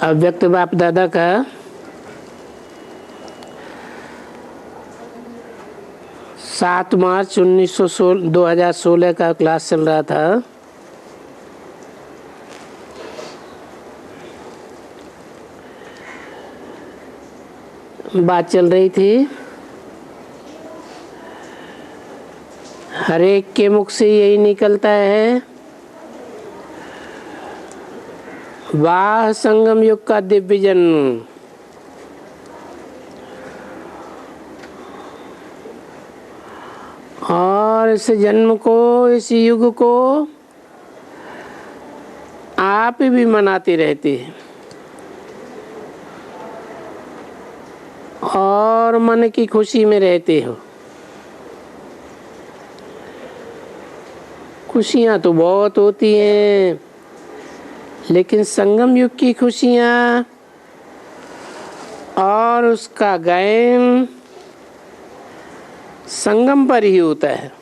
अव्यक्त बाप दादा का 7 मार्च 2016 का क्लास चल रहा था। बात चल रही थी, हर एक के मुख से यही निकलता है, वाह संगम युग का दिव्य जन्म। और इस जन्म को, इस युग को आप भी मनाते रहते हैं और मन की खुशी में रहते हो। खुशियाँ तो बहुत होती हैं, लेकिन संगम युग की खुशियाँ और उसका गायन संगम पर ही होता है।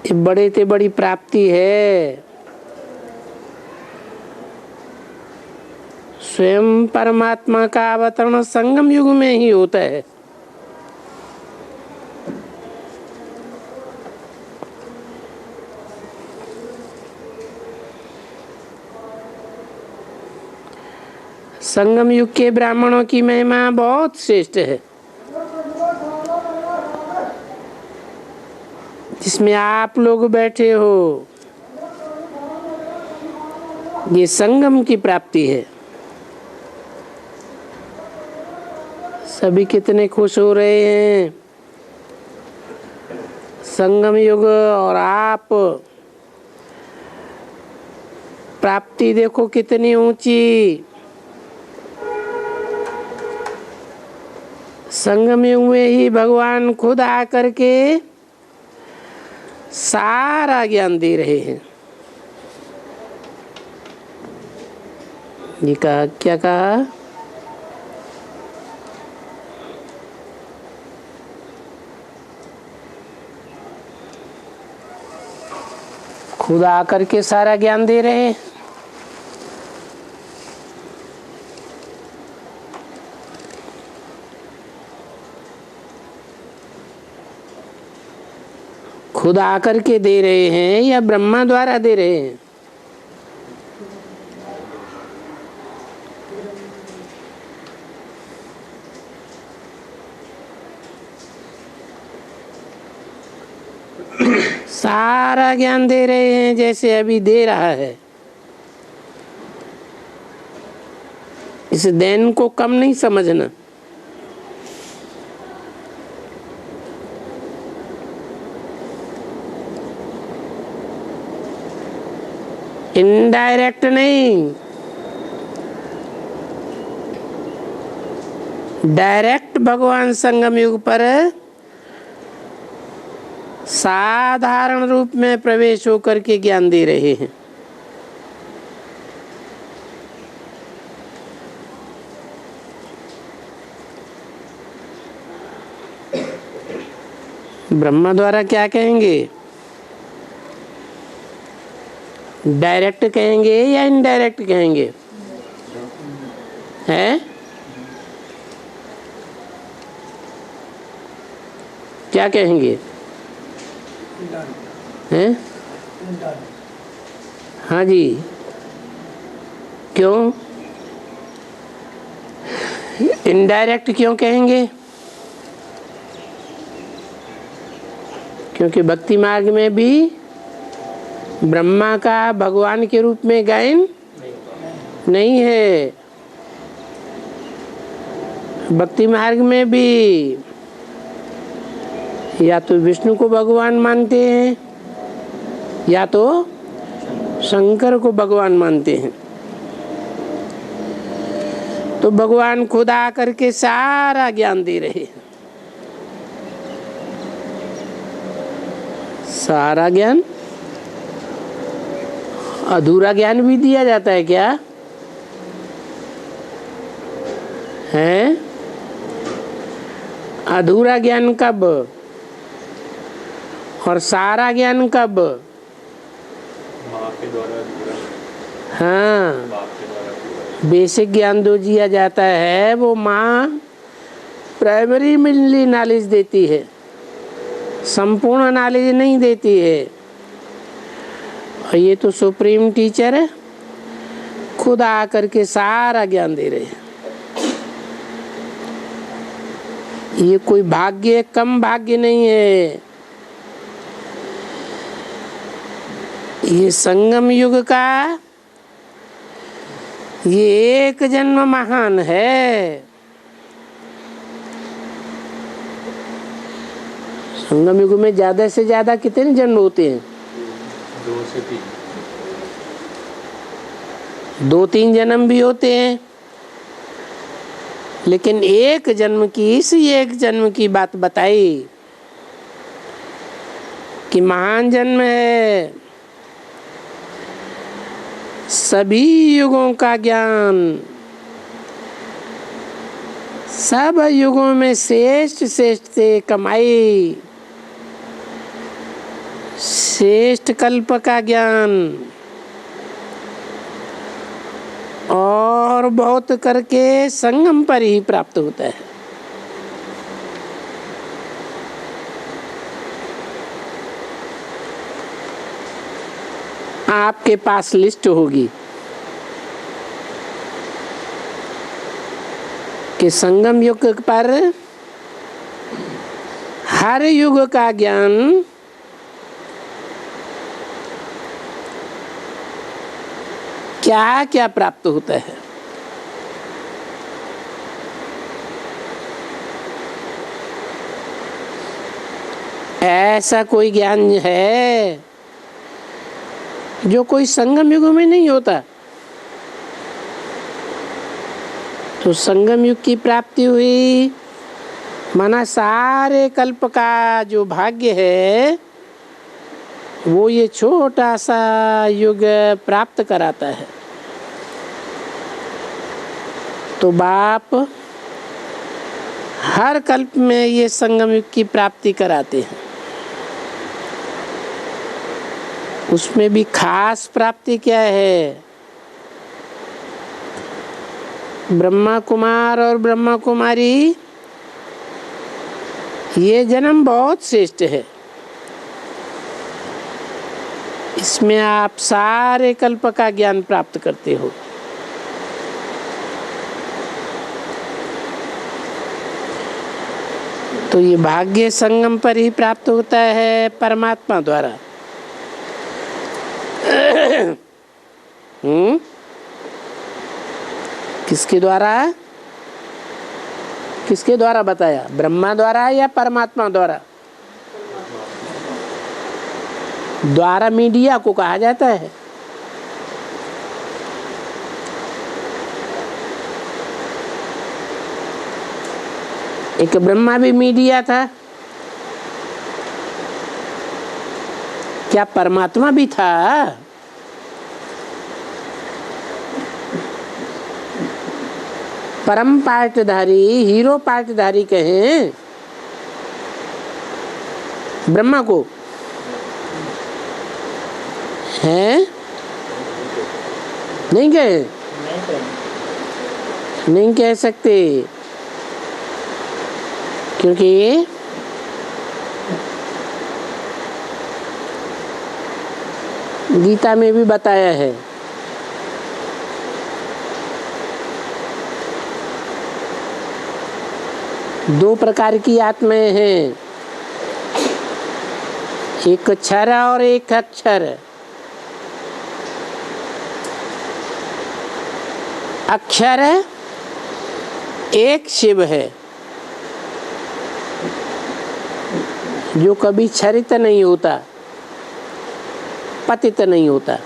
ये बड़े से बड़ी प्राप्ति है। स्वयं परमात्मा का अवतरण संगम युग में ही होता है। संगम युग के ब्राह्मणों की महिमा बहुत श्रेष्ठ है, जिसमें आप लोग बैठे हो। ये संगम की प्राप्ति है। सभी कितने खुश हो रहे हैं। संगम युग और आप, प्राप्ति देखो कितनी ऊंची। संगम युग में ही भगवान खुद आकर के सारा ज्ञान दे रहे हैं। ये कहा, क्या कहा? खुद आकर के सारा ज्ञान दे रहे हैं। खुद आकर के दे रहे हैं या ब्रह्मा द्वारा दे रहे हैं? सारा ज्ञान दे रहे हैं, जैसे अभी दे रहा है। इस देन को कम नहीं समझना। इनडायरेक्ट नहीं, डायरेक्ट भगवान संगम युग पर साधारण रूप में प्रवेश होकर के ज्ञान दे रहे हैं। ब्रह्मा द्वारा क्या कहेंगे? डायरेक्ट कहेंगे या इनडायरेक्ट कहेंगे? है क्या कहेंगे? हैं? हाँ जी, क्यों इनडायरेक्ट क्यों कहेंगे? क्योंकि भक्ति मार्ग में भी ब्रह्मा का भगवान के रूप में गायन नहीं है। भक्ति मार्ग में भी या तो विष्णु को भगवान मानते हैं या तो शंकर को भगवान मानते हैं। तो भगवान खुद आकर के सारा ज्ञान दे रहे हैं। सारा ज्ञान, अधूरा ज्ञान भी दिया जाता है क्या? है अधूरा ज्ञान कब और सारा ज्ञान कब? हाँ, बेसिक ज्ञान जो दिया जाता है वो माँ प्राइमरी मिली नॉलेज देती है, संपूर्ण नॉलेज नहीं देती है। और ये तो सुप्रीम टीचर है, खुद आकर के सारा ज्ञान दे रहे हैं। ये कोई भाग्य, कम भाग्य नहीं है। ये संगम युग का ये एक जन्म महान है। संगम युग में ज्यादा से ज्यादा कितने जन्म होते हैं? 2 से 3। 2-3 जन्म भी होते हैं, लेकिन एक जन्म की, इसी एक जन्म की बात बताई कि महान जन्म है। सभी युगों का ज्ञान, सब युगों में श्रेष्ठ श्रेष्ठ से कमाई, श्रेष्ठ कल्प का ज्ञान, और बहुत करके संगम पर ही प्राप्त होता है। आपके पास लिस्ट होगी कि संगम युग पर हर युग का ज्ञान क्या क्या प्राप्त होता है। ऐसा कोई ज्ञान है जो कोई संगम युग में नहीं होता। तो संगम युग की प्राप्ति हुई माना सारे कल्प का जो भाग्य है वो ये छोटा सा युग प्राप्त कराता है। तो बाप हर कल्प में ये संगम युग की प्राप्ति कराते हैं। उसमें भी खास प्राप्ति क्या है? ब्रह्मा कुमार और ब्रह्मा कुमारी ये जन्म बहुत श्रेष्ठ है। इसमें आप सारे कल्प का ज्ञान प्राप्त करते हो। तो ये भाग्य संगम पर ही प्राप्त होता है परमात्मा द्वारा। किसके द्वारा? किसके द्वारा बताया? ब्रह्मा द्वारा या परमात्मा द्वारा? द्वारा मीडिया को कहा जाता है। एक ब्रह्मा भी मीडिया था, क्या परमात्मा भी था? परम पार्टधारी, हीरो पार्टधारी कहें ब्रह्मा को, हैं? नहीं कहे, नहीं कह सकते, क्योंकि गीता में भी बताया है। दो प्रकार की आत्माएं हैं, एक क्षर और एक अक्षर। अक्षर एक शिव है जो कभी क्षरित नहीं होता, पतित नहीं होता,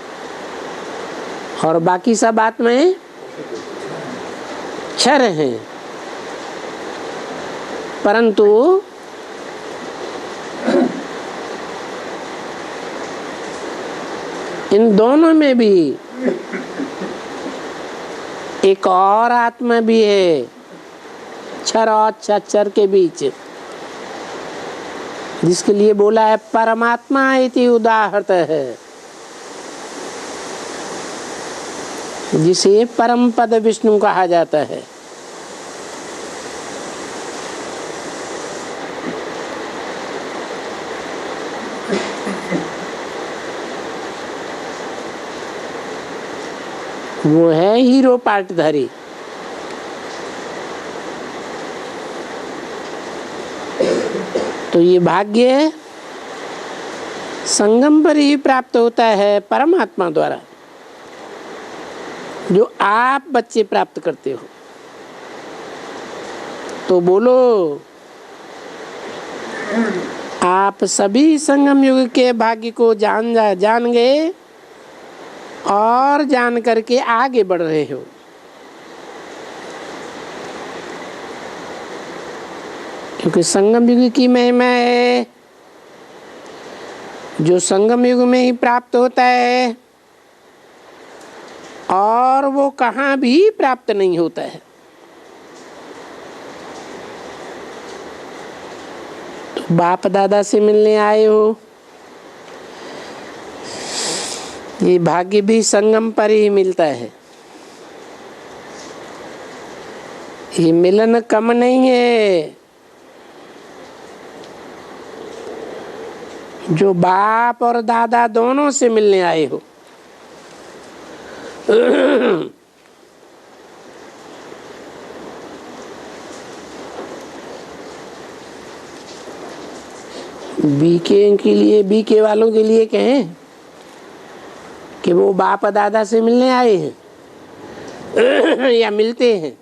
और बाकी सब आत्माएं क्षर हैं। परंतु इन दोनों में भी एक और आत्मा भी है, क्षर और अक्षर के बीच, जिसके लिए बोला है परमात्मा इति उदाहृत है। जिसे परम पद विष्णु कहा जाता है। वो है हीरो पाटधारी। तो ये भाग्य संगम पर ही प्राप्त होता है परमात्मा द्वारा, जो आप बच्चे प्राप्त करते हो। तो बोलो, आप सभी संगम युग के भाग्य को जान गए और जान करके आगे बढ़ रहे हो। क्योंकि संगम युग की महिमा है, जो संगम युग में ही प्राप्त होता है और वो कहाँ भी प्राप्त नहीं होता है। तो बाप दादा से मिलने आए हो, ये भाग्य भी संगम पर ही मिलता है। ये मिलन कम नहीं है। जो बाप और दादा दोनों से मिलने आए हो, बीके के लिए, बीके वालों के लिए कहें कि वो बाप दादा से मिलने आए हैं या मिलते हैं।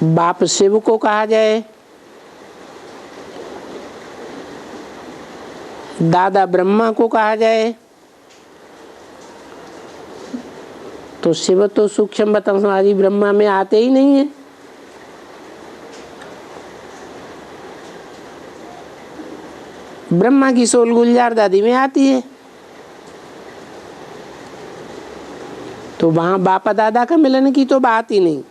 बाप शिव को कहा जाए, दादा ब्रह्मा को कहा जाए, तो शिव तो सूक्ष्म बतंग समाधि ब्रह्मा में आते ही नहीं है। ब्रह्मा की सोल गुलजार दादी में आती है। तो वहां बापा दादा का मिलन की तो बात ही नहीं।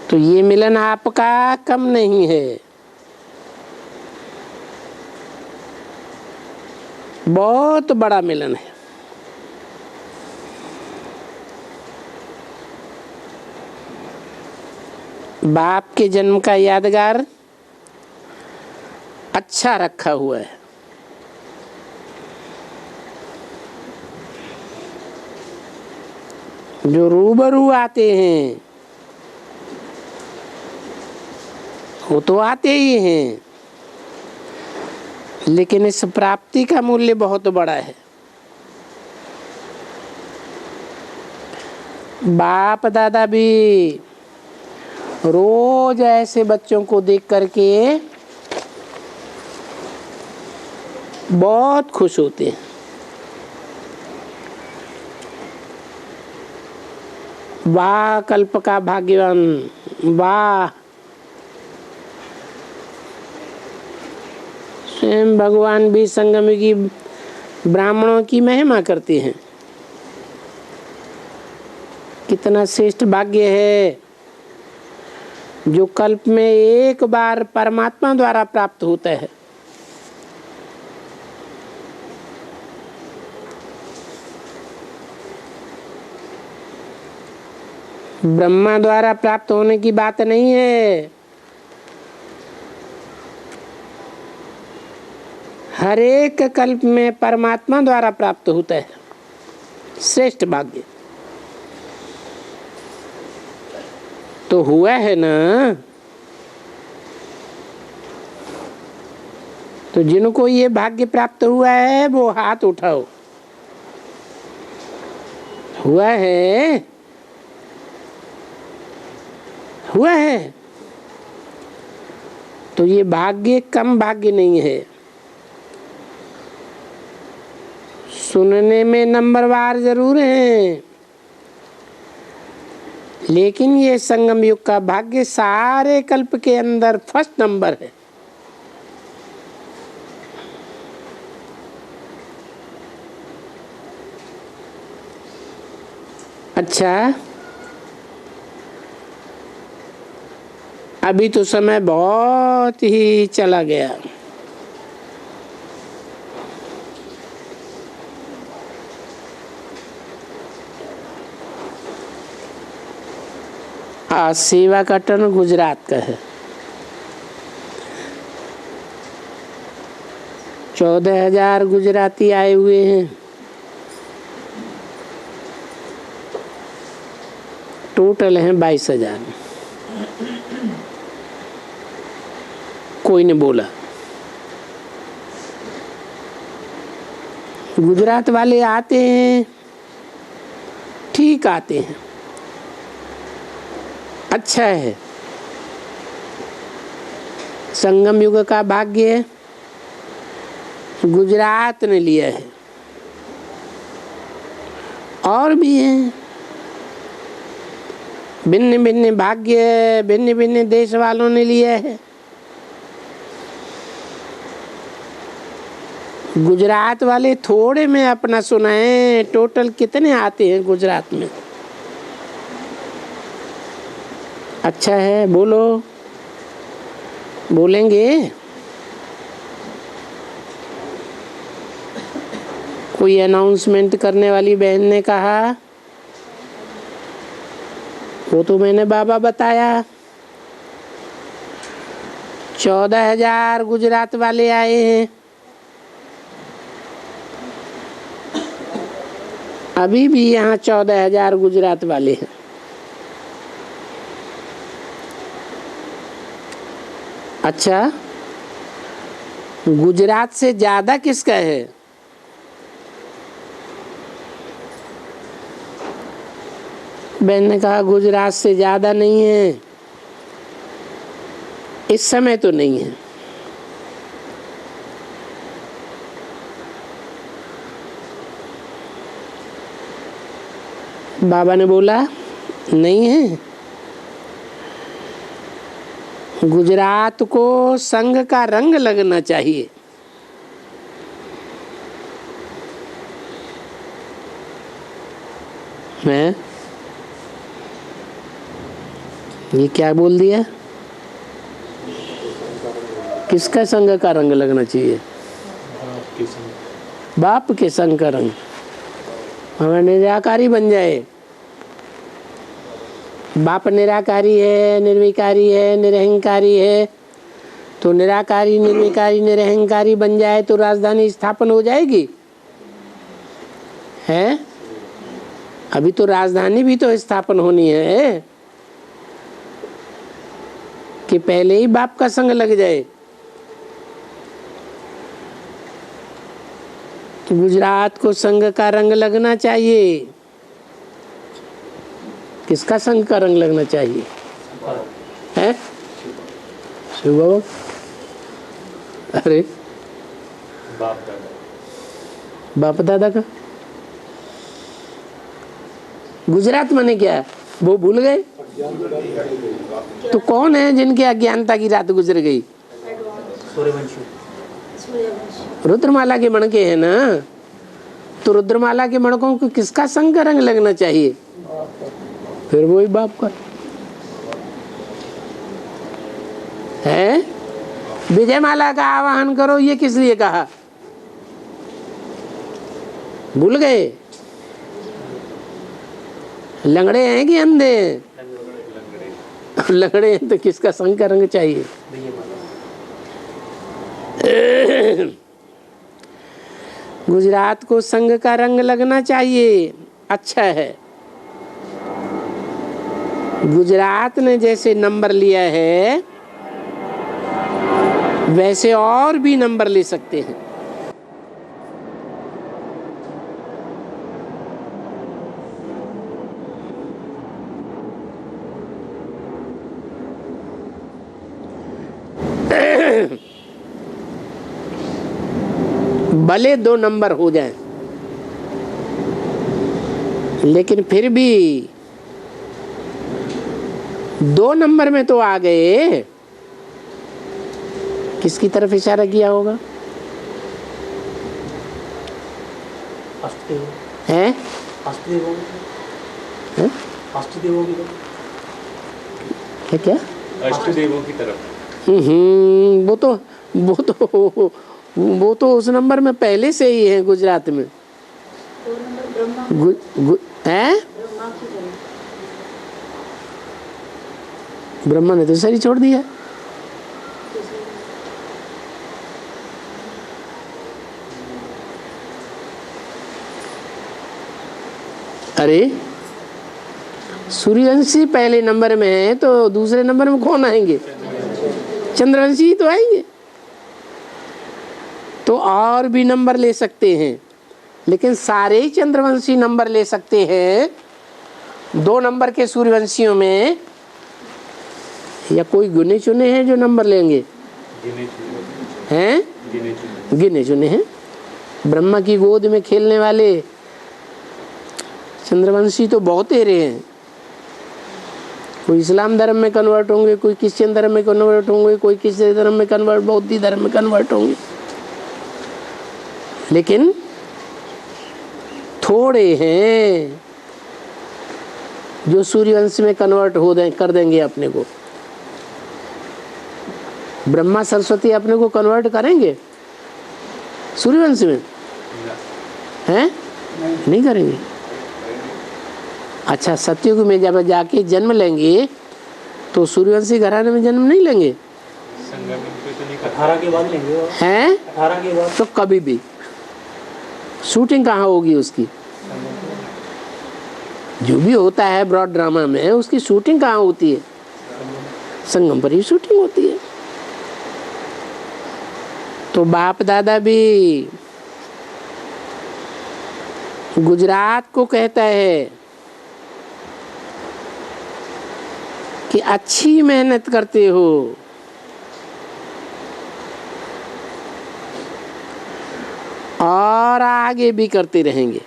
तो ये मिलन आपका कम नहीं है, बहुत बड़ा मिलन है। बाप के जन्म का यादगार अच्छा रखा हुआ है। जो रूबरू आते हैं वो तो आते ही हैं, लेकिन इस प्राप्ति का मूल्य बहुत बड़ा है। बाप दादा भी रोज ऐसे बच्चों को देख करके बहुत खुश होते हैं। वाह कल्प का भाग्यवान, वाह। स्वयं भगवान भी संगम की ब्राह्मणों की महिमा करते हैं। कितना श्रेष्ठ भाग्य है जो कल्प में एक बार परमात्मा द्वारा प्राप्त होता है। ब्रह्मा द्वारा प्राप्त होने की बात नहीं है। हर एक कल्प में परमात्मा द्वारा प्राप्त होता है। श्रेष्ठ भाग्य तो हुआ है ना। तो जिनको ये भाग्य प्राप्त हुआ है वो हाथ उठाओ। हुआ है, हुआ है। तो ये भाग्य कम भाग्य नहीं है। सुनने में नंबरवार जरूर हैं, लेकिन ये संगम युग का भाग्य सारे कल्प के अंदर फर्स्ट नंबर है। अच्छा, अभी तो समय बहुत ही चला गया। सेवा का टर्न गुजरात का है। 14,000 गुजराती आए हुए हैं। टोटल हैं 22,000। कोई ने बोला गुजरात वाले आते हैं, ठीक आते हैं, अच्छा है। संगम युग का भाग्य गुजरात ने लिया है। और भी हैं भिन्न भिन्न भाग्य, भिन्न भिन्न देश वालों ने लिया है। गुजरात वाले थोड़े में अपना सुनाए, टोटल कितने आते हैं गुजरात में? अच्छा है, बोलो, बोलेंगे? कोई अनाउंसमेंट करने वाली बहन ने कहा, वो तो मैंने बाबा बताया। 14,000 गुजरात वाले आए हैं। अभी भी यहाँ 14,000 गुजरात वाले हैं। अच्छा, गुजरात से ज्यादा किसका है? बहन ने कहा गुजरात से ज्यादा नहीं है, इस समय तो नहीं है। बाबा ने बोला नहीं है। गुजरात को संघ का रंग लगना चाहिए। मैं ये क्या बोल दिया? किसका संघ का रंग लगना चाहिए? बाप के संघ का रंग। हमें निराकारी बन जाए। बाप निराकारी है, निर्विकारी है, निरहंकारी है, तो निराकारी निर्विकारी निरहंकारी बन जाए तो राजधानी स्थापन हो जाएगी। है अभी तो राजधानी भी तो स्थापन होनी है कि पहले ही बाप का संग लग जाए। तो गुजरात को संघ का रंग लगना चाहिए। किसका संघ का रंग लगना चाहिए? है शिव बाबा? अरे बाप दादा का। गुजरात माने क्या है? वो भूल गए। तो कौन है जिनकी अज्ञानता की रात गुजर गई? रुद्रमाला के मणके हैं ना। तो रुद्रमाला के मणकों को किसका संग का रंग लगना चाहिए? फिर वही बाप का है। विजयमाला का आवाहन करो, ये किस लिए कहा? भूल गए? लंगड़े हैं कि अंधे हैं? लंगड़े हैं तो किसका संग का रंग चाहिए? गुजरात को संग का रंग लगना चाहिए। अच्छा है, गुजरात ने जैसे नंबर लिया है वैसे और भी नंबर ले सकते हैं। भले 2 नंबर हो जाएं, लेकिन फिर भी 2 नंबर में तो आ गए। किसकी तरफ इशारा किया होगा? है अष्टदेवों की है क्या? अष्टदेवों की तरफ। वो तो उस नंबर में पहले से ही है गुजरात में। हैं? ब्रह्मा ने तो सही छोड़ दिया। अरे सूर्यवंशी पहले नंबर में है तो दूसरे नंबर में कौन आएंगे? चंद्रवंशी ही तो आएंगे। तो और भी नंबर ले सकते हैं, लेकिन सारे ही चंद्रवंशी नंबर ले सकते हैं। 2 नंबर के सूर्यवंशियों में या कोई गिने चुने हैं जो नंबर लेंगे? हैं? गिने चुने हैं। ब्रह्मा की गोद में खेलने वाले चंद्रवंशी तो बहुत एरे हैं। कोई इस्लाम धर्म में कन्वर्ट होंगे, कोई क्रिश्चियन धर्म में कन्वर्ट होंगे, कोई किसी धर्म में कन्वर्ट, बौद्ध धर्म में कन्वर्ट होंगे, लेकिन थोड़े हैं जो सूर्यवंश में कन्वर्ट कर देंगे अपने को। ब्रह्मा सरस्वती अपने को कन्वर्ट करेंगे सूर्यवंश में? हैं? नहीं करेंगे। अच्छा, सतयुग में जब जाके जन्म लेंगे तो सूर्यवंशी घराने में जन्म नहीं लेंगे? 18 के बाद लेंगे। हैं? 18 के बाद तो कभी भी शूटिंग कहाँ होगी उसकी? जो भी होता है ब्रॉड ड्रामा में, उसकी शूटिंग कहाँ होती है? संगम पर ही शूटिंग होती है। तो बाप दादा भी गुजरात को कहता है कि अच्छी मेहनत करते हो, और आगे भी करते रहेंगे।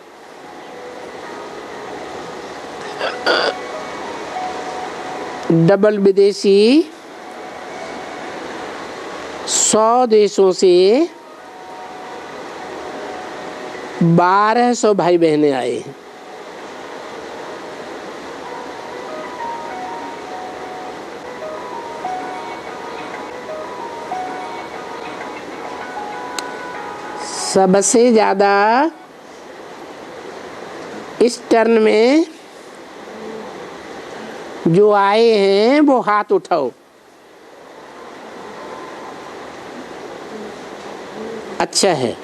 डबल विदेशी 100 देशों से 1200 भाई बहनें आए हैं। सबसे ज्यादा इस टर्न में जो आए हैं वो हाथ उठाओ। अच्छा है।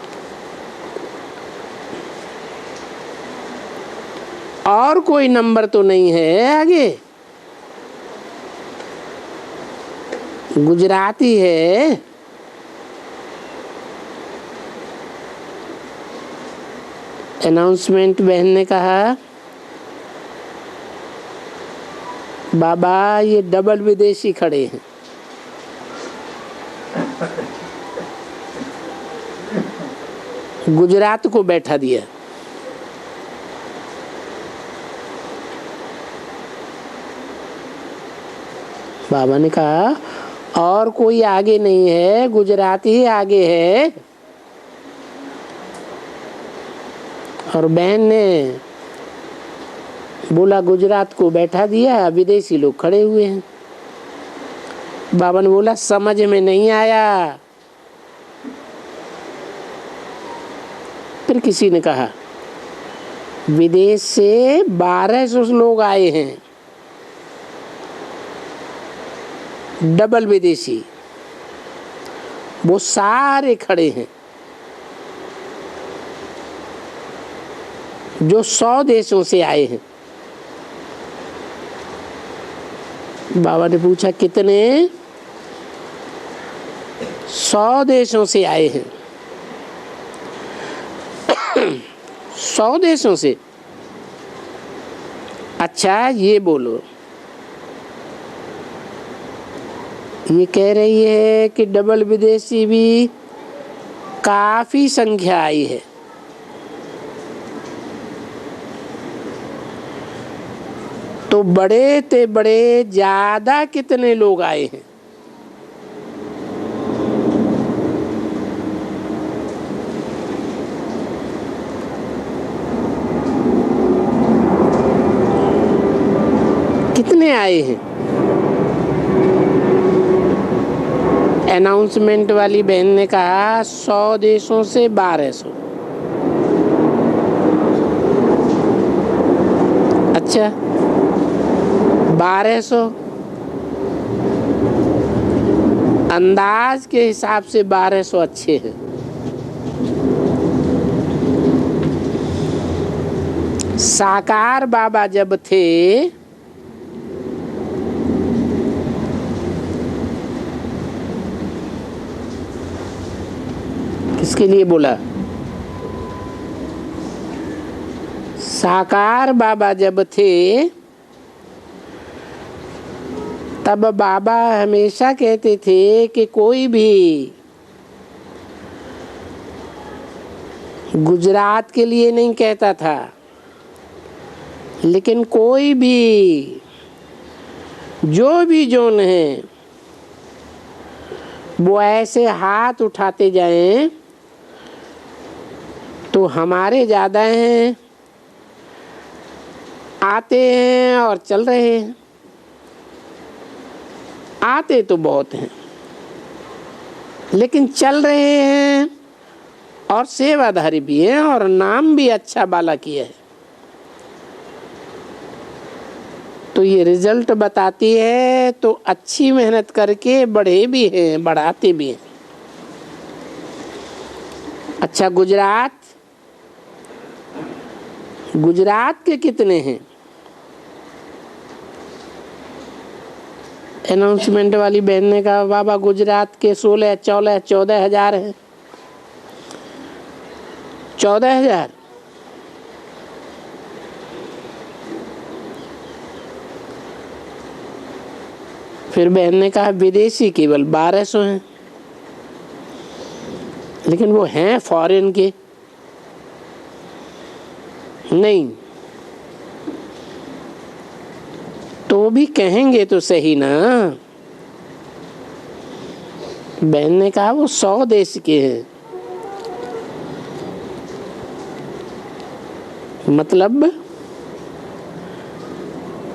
और कोई नंबर तो नहीं है आगे? गुजराती है। अनाउंसमेंट बहन ने कहा, बाबा ये डबल विदेशी खड़े हैं। गुजरात को बैठा दिया। बाबा ने कहा और कोई आगे नहीं है, गुजरात ही आगे है। और बहन ने बोला गुजरात को बैठा दिया, विदेशी लोग खड़े हुए हैं। बाबा ने बोला समझ में नहीं आया। फिर किसी ने कहा विदेश से 1200 लोग आए हैं, डबल विदेशी, वो सारे खड़े हैं। जो 100 देशों से आए हैं। बाबा ने पूछा कितने? 100 देशों से आए हैं। 100 देशों से? अच्छा ये बोलो, ये कह रही है कि डबल विदेशी भी काफी संख्या आई है। तो बड़े ते बड़े ज्यादा कितने लोग आए हैं? कितने आए हैं? अनाउंसमेंट वाली बहन ने कहा 100 देशों से 1200। अच्छा, 1200 अंदाज के हिसाब से 1200 अच्छे हैं। साकार बाबा जब थे किसके लिए बोला? साकार बाबा जब थे तब बाबा हमेशा कहते थे कि कोई भी गुजरात के लिए नहीं कहता था, लेकिन कोई भी जो भी जोन है वो ऐसे हाथ उठाते जाएं तो हमारे ज़्यादा हैं, आते हैं और चल रहे हैं। आते तो बहुत हैं लेकिन चल रहे हैं और सेवाधारी भी हैं और नाम भी अच्छा बाला किया है। तो ये रिजल्ट बताती है तो अच्छी मेहनत करके बढ़े भी हैं, बढ़ाते भी हैं। अच्छा, गुजरात के कितने हैं? अनाउंसमेंट वाली बहन ने कहा बाबा गुजरात के 14,000 हैं। 14,000। फिर बहन ने कहा विदेशी केवल 1200 हैं, लेकिन वो हैं फॉरेन के। नहीं तो भी कहेंगे तो सही ना। बहन ने कहा वो 100 देश के हैं। मतलब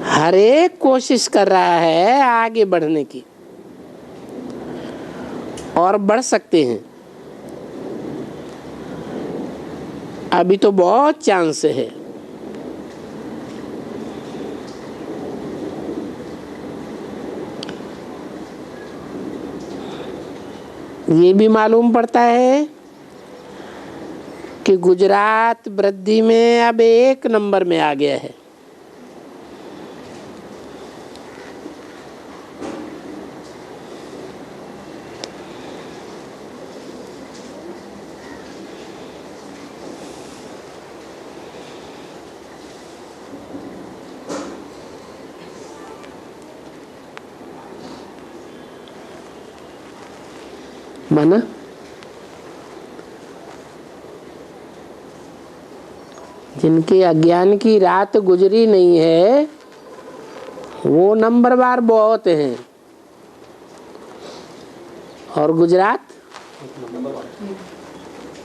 हर एक कोशिश कर रहा है आगे बढ़ने की और बढ़ सकते हैं। अभी तो बहुत चांस है। ये भी मालूम पड़ता है कि गुजरात वृद्धि में अब 1 नंबर में आ गया है। माना जिनके अज्ञान की रात गुजरी नहीं है वो नंबरवार बहुत हैं। और गुजरात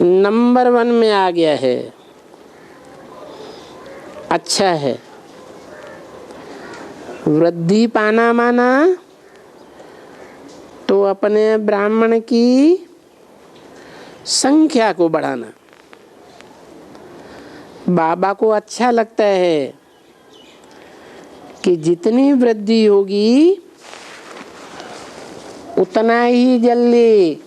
नंबर 1 में आ गया है। अच्छा है, वृद्धि पाना माना तो अपने ब्राह्मण की संख्या को बढ़ाना। बाबा को अच्छा लगता है कि जितनी वृद्धि होगी उतना ही जल्दी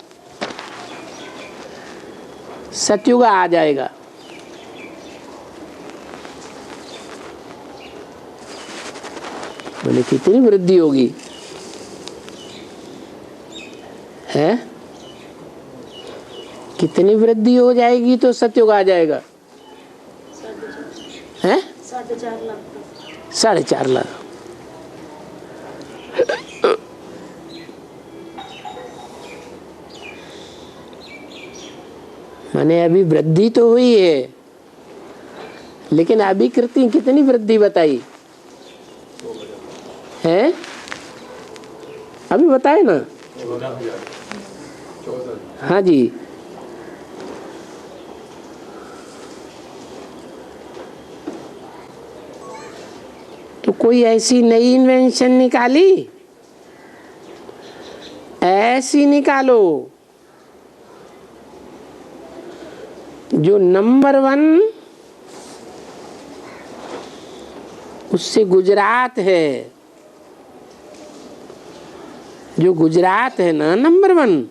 सतयुग आ जाएगा। बोले कितनी वृद्धि होगी है? कितनी वृद्धि हो जाएगी तो सतयुग आ जाएगा? है 4.5 लाख। 4.5 लाख। माने अभी वृद्धि तो हुई है लेकिन अभी कृति कितनी वृद्धि बताई है? अभी बताए ना। हाँ जी, तो कोई ऐसी नई इन्वेंशन निकाली, ऐसी निकालो जो नंबर 1 उससे गुजरात है। जो गुजरात है ना नंबर 1,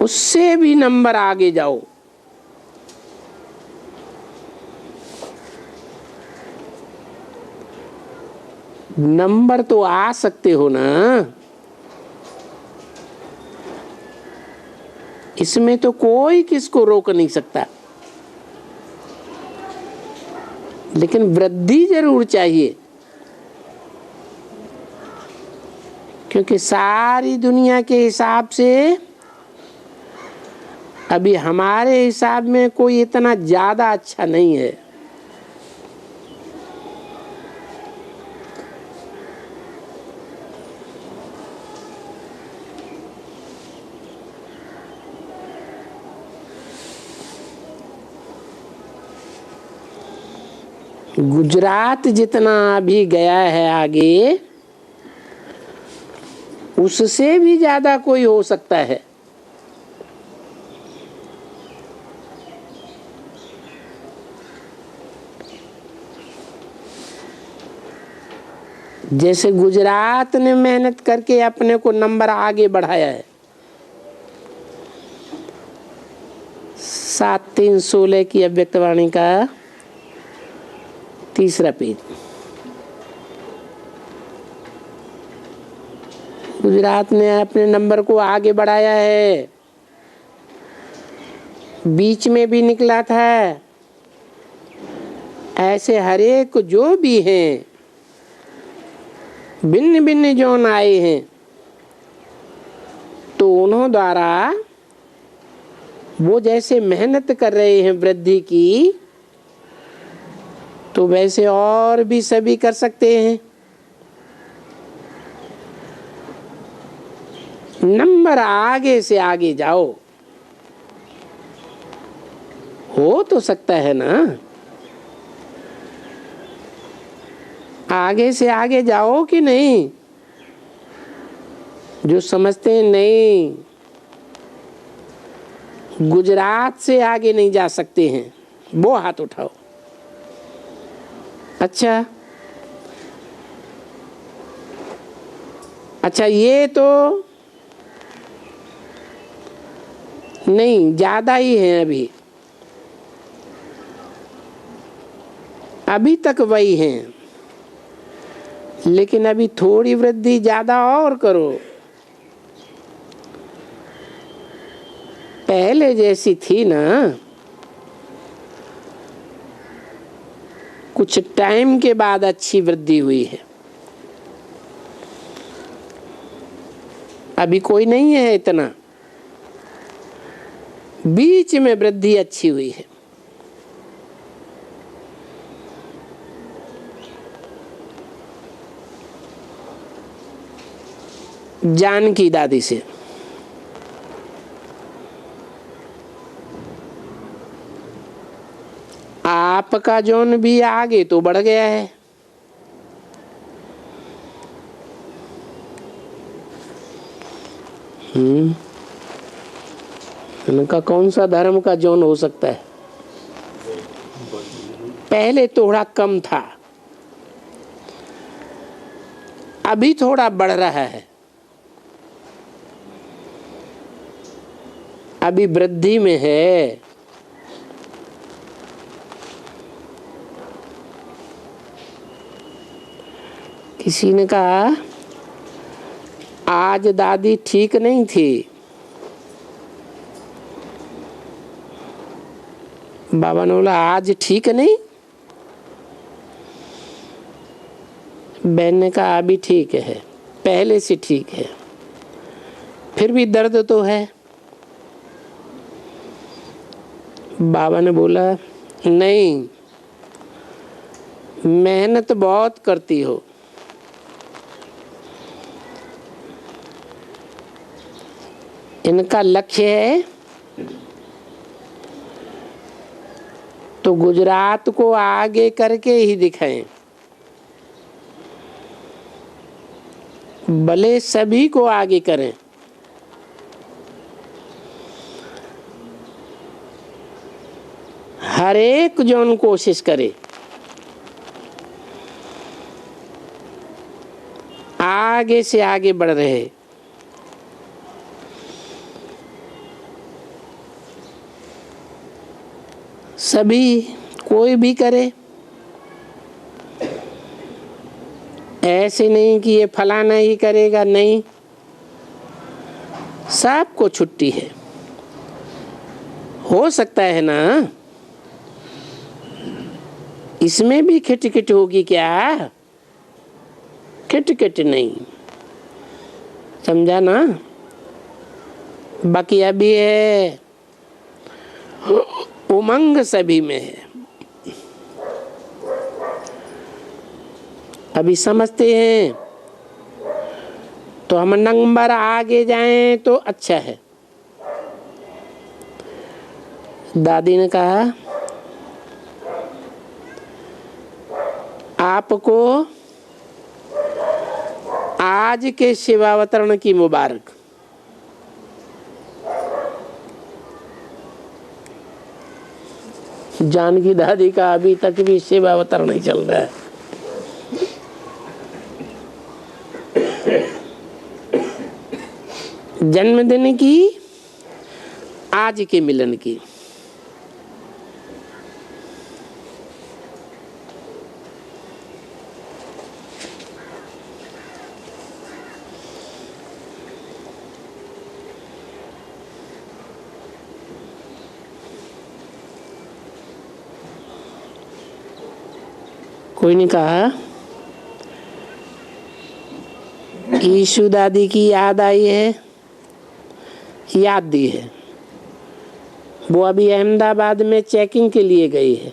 उससे भी नंबर आगे जाओ। नंबर तो आ सकते हो ना, इसमें तो कोई किसको रोक नहीं सकता, लेकिन वृद्धि जरूर चाहिए। क्योंकि सारी दुनिया के हिसाब से अभी हमारे हिसाब में कोई इतना ज्यादा अच्छा नहीं है। गुजरात जितना अभी गया है आगे, उससे भी ज्यादा कोई हो सकता है। जैसे गुजरात ने मेहनत करके अपने को नंबर आगे बढ़ाया है। 7/3/16 की अव्यक्तवाणी का 3रा पेज। गुजरात ने अपने नंबर को आगे बढ़ाया है, बीच में भी निकला था। ऐसे हरेक जो भी हैं, भिन्न भिन्न जोन आए हैं, तो उन्हों द्वारा वो जैसे मेहनत कर रहे हैं वृद्धि की, तो वैसे और भी सभी कर सकते हैं। नंबर आगे से आगे जाओ, हो तो सकता है ना। आगे से आगे जाओ कि नहीं। जो समझते हैं नहीं, गुजरात से आगे नहीं जा सकते हैं, वो हाथ उठाओ। अच्छा ये तो नहीं, ज्यादा ही है। अभी तक वही हैं, लेकिन अभी थोड़ी वृद्धि ज्यादा और करो। पहले जैसी थी ना, कुछ टाइम के बाद अच्छी वृद्धि हुई है। अभी कोई नहीं है इतना, बीच में वृद्धि अच्छी हुई है। जानकी दादी से आपका जोन भी आगे तो बढ़ गया है। इनका कौन सा धर्म का जोन हो सकता है? पहले थोड़ा कम था, अभी थोड़ा बढ़ रहा है। अभी वृद्धि में है। किसी ने कहा आज दादी ठीक नहीं थी। बाबा ने बोला आज ठीक नहीं। बहन ने कहा अभी ठीक है, पहले से ठीक है, फिर भी दर्द तो है। बाबा ने बोला नहीं, मेहनत बहुत करती हो, इनका लक्ष्य है तो गुजरात को आगे करके ही दिखाएं, भले सभी को आगे करें। हर एक जन कोशिश करे आगे से आगे बढ़ रहे। सभी, कोई भी करे, ऐसे नहीं कि ये फलाना ही करेगा, नहीं, सबको छुट्टी है। हो सकता है ना इसमें भी खिटखिट होगी क्या? खिटखिट नहीं, समझा ना? बाकी अभी है उमंग सभी में है, अभी समझते हैं तो हम नंबर आगे जाएं तो अच्छा है। दादी ने कहा आपको आज के शिवावतरण की मुबारक। जानकी दादी का अभी तक भी शिवावतरण नहीं चल रहा है। जन्मदिन की, आज के मिलन की। कोई ने कहा ईशु दादी की याद आई है, याद दी है। वो अभी अहमदाबाद में चेकिंग के लिए गई है।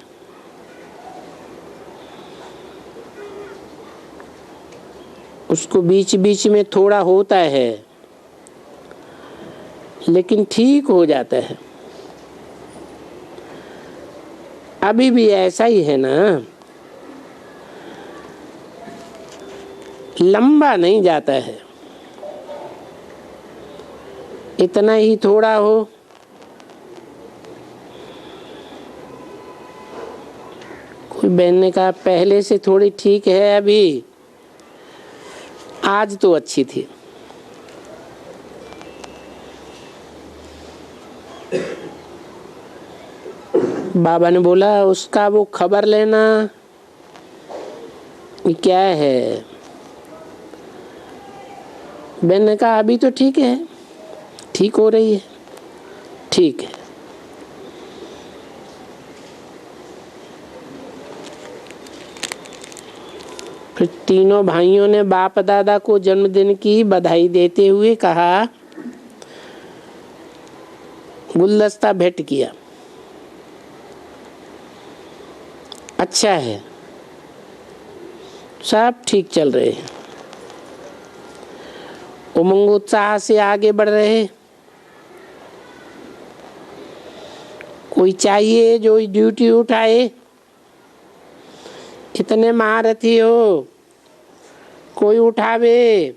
उसको बीच बीच में थोड़ा होता है, लेकिन ठीक हो जाता है। अभी भी ऐसा ही है ना, लंबा नहीं जाता है, इतना ही थोड़ा हो। कोई बहन ने कहा पहले से थोड़ी ठीक है, अभी आज तो अच्छी थी। बाबा ने बोला उसका वो खबर लेना, ये क्या है? बहन ने कहा अभी तो ठीक है, ठीक हो रही है, ठीक है। फिर तीनों भाइयों ने बाप दादा को जन्मदिन की बधाई देते हुए कहा, गुलदस्ता भेंट किया, अच्छा है, सब ठीक चल रहे हैं, उमंग उत्साह से आगे बढ़ रहे। कोई चाहिए जो ड्यूटी उठाए, इतने महारथी हो, कोई उठावे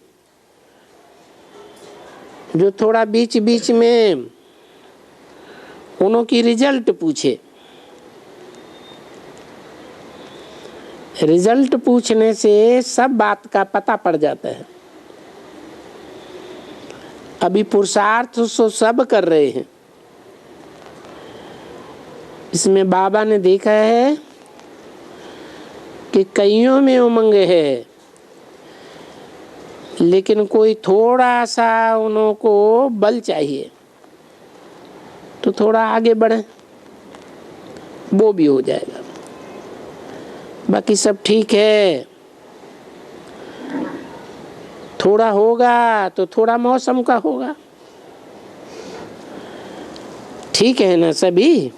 जो थोड़ा बीच बीच में उन्हों की रिजल्ट पूछे। रिजल्ट पूछने से सब बात का पता पड़ जाता है। अभी पुरुषार्थ तो सब कर रहे हैं। इसमें बाबा ने देखा है कि कईयों में उमंग है, लेकिन कोई थोड़ा सा उन्हों को बल चाहिए, तो थोड़ा आगे बढ़े, वो भी हो जाएगा। बाकी सब ठीक है। थोड़ा होगा तो थोड़ा मौसम का होगा, ठीक है ना सभी?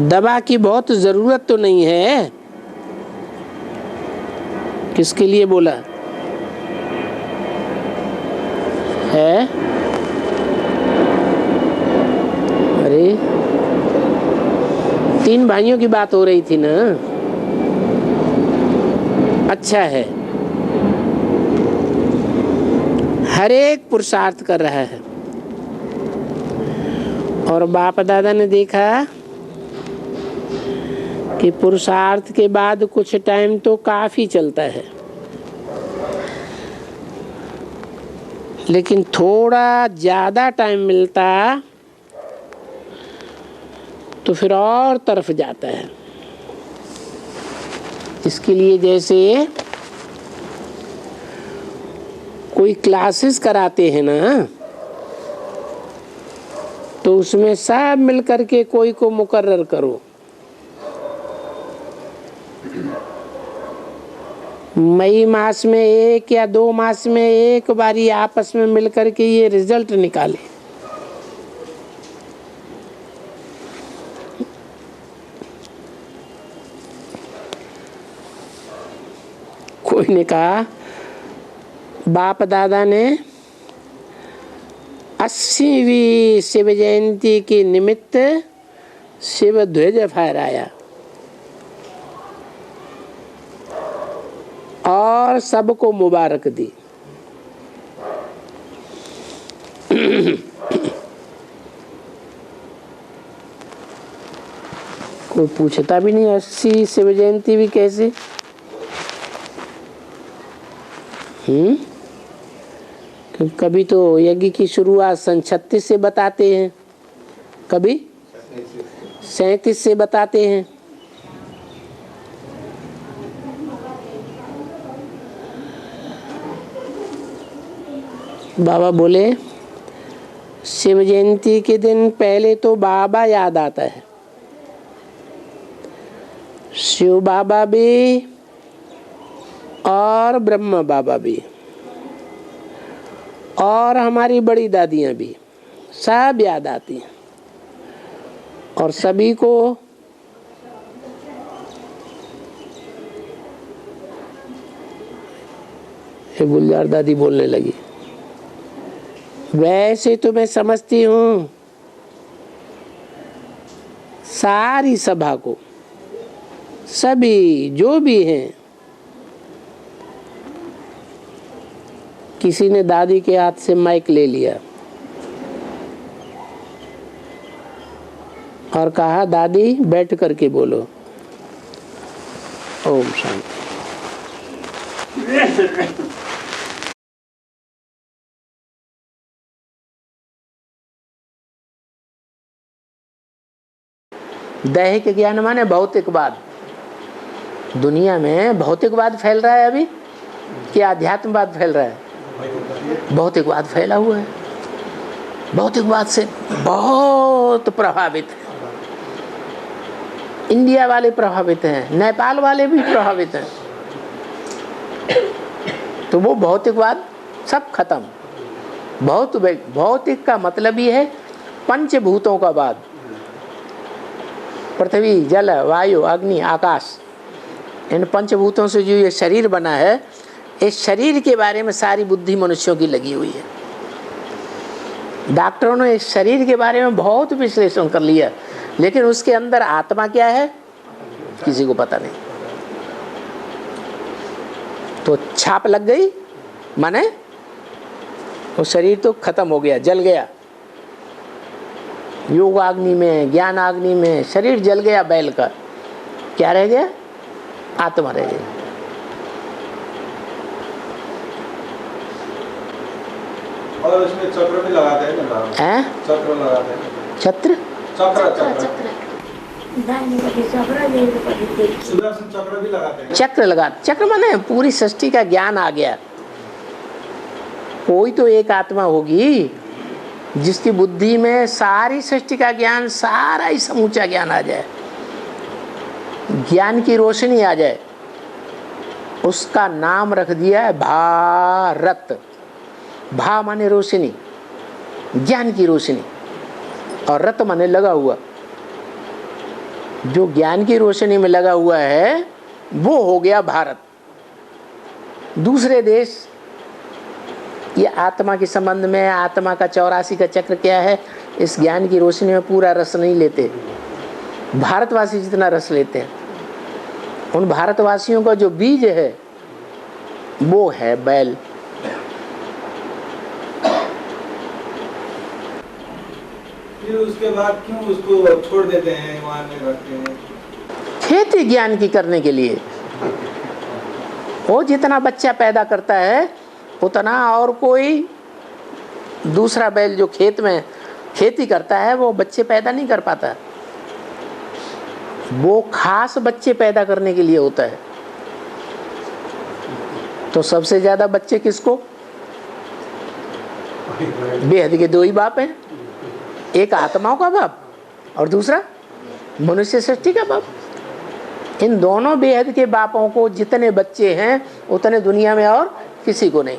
दवा की बहुत जरूरत तो नहीं है। किसके लिए बोला है। अरे 3 भाइयों की बात हो रही थी ना। अच्छा है, हर एक पुरुषार्थ कर रहा है और बाप दादा ने देखा कि पुरुषार्थ के बाद कुछ टाइम तो काफी चलता है, लेकिन थोड़ा ज्यादा टाइम मिलता तो फिर और तरफ जाता है। इसके लिए जैसे कोई क्लासेस कराते हैं ना, तो उसमें सब मिलकर के कोई को मुकर्रर करो। मई मास में 1 या 2 मास में एक बारी आपस में मिलकर के ये रिजल्ट निकाले। कोई ने कहा बाप दादा ने 80वीं शिव जयंती के निमित्त शिव ध्वज फहराया और सबको मुबारक दी। कोई पूछता भी नहीं 80 शिव जयंती भी कैसे। कभी तो यज्ञ की शुरुआत सन 36 से बताते हैं, कभी 37 से बताते हैं। बाबा बोले शिव जयंती के दिन पहले तो बाबा याद आता है, शिव बाबा भी और ब्रह्मा बाबा भी और हमारी बड़ी दादियाँ भी सब याद आती हैं और सभी को गुलजार दादी बोलने लगी, वैसे तो मैं समझती हूँ सारी सभा को, सभी जो भी हैं। किसी ने दादी के हाथ से माइक ले लिया और कहा दादी बैठ करके बोलो। ओम शांति। दैहिक ज्ञान माने भौतिकवाद। दुनिया में भौतिकवाद फैल रहा है अभी कि आध्यात्मवाद फैल रहा है? भौतिकवाद फैला हुआ है। भौतिकवाद से बहुत प्रभावित है। इंडिया वाले प्रभावित हैं, नेपाल वाले भी प्रभावित हैं। तो वो भौतिकवाद सब खत्म। भौतिक का मतलब ही है पंचभूतों का बाद, पृथ्वी जल वायु अग्नि आकाश। इन पंचभूतों से जो ये शरीर बना है, इस शरीर के बारे में सारी बुद्धि मनुष्यों की लगी हुई है। डॉक्टरों ने इस शरीर के बारे में बहुत विश्लेषण कर लिया, लेकिन उसके अंदर आत्मा क्या है किसी को पता नहीं। तो छाप लग गई माने वो शरीर तो खत्म हो गया, जल गया। योग अग्नि में, ज्ञान अग्नि में शरीर जल गया बैल का। क्या रह गया? आत्मा रह गई। और उसमें चक्र भी लगाते हैं ना? हैं? चक्र लगाते हैं। छत्र? सुदर्शन चक्र भी लगाते हैं। चक्र माने पूरी सृष्टि का ज्ञान आ गया। कोई तो एक आत्मा होगी जिसकी बुद्धि में सारी सृष्टि का ज्ञान, सारा ही समूचा ज्ञान आ जाए, ज्ञान की रोशनी आ जाए। उसका नाम रख दिया है भारत। भा माने रोशनी, ज्ञान की रोशनी, और रत माने लगा हुआ। जो ज्ञान की रोशनी में लगा हुआ है वो हो गया भारत। दूसरे देश ये आत्मा के संबंध में, आत्मा का 84 का चक्र क्या है, इस ज्ञान की रोशनी में पूरा रस नहीं लेते। भारतवासी जितना रस लेते हैं, उन भारतवासियों का जो बीज है वो है बैल। फिर उसके बाद क्यों उसको छोड़ देते हैं, वहाँ में रखते हैं? खेती ज्ञान की करने के लिए। वो जितना बच्चा पैदा करता है उतना और कोई दूसरा बैल जो खेत में खेती करता है वो बच्चे पैदा नहीं कर पाता। वो खास बच्चे पैदा करने के लिए होता है। तो सबसे ज्यादा बच्चे किसको? बेहद के दो ही बाप हैं, एक आत्माओं का बाप और दूसरा मनुष्य सृष्टि का बाप। इन दोनों बेहद के बापों को जितने बच्चे हैं उतने दुनिया में और किसी को नहीं।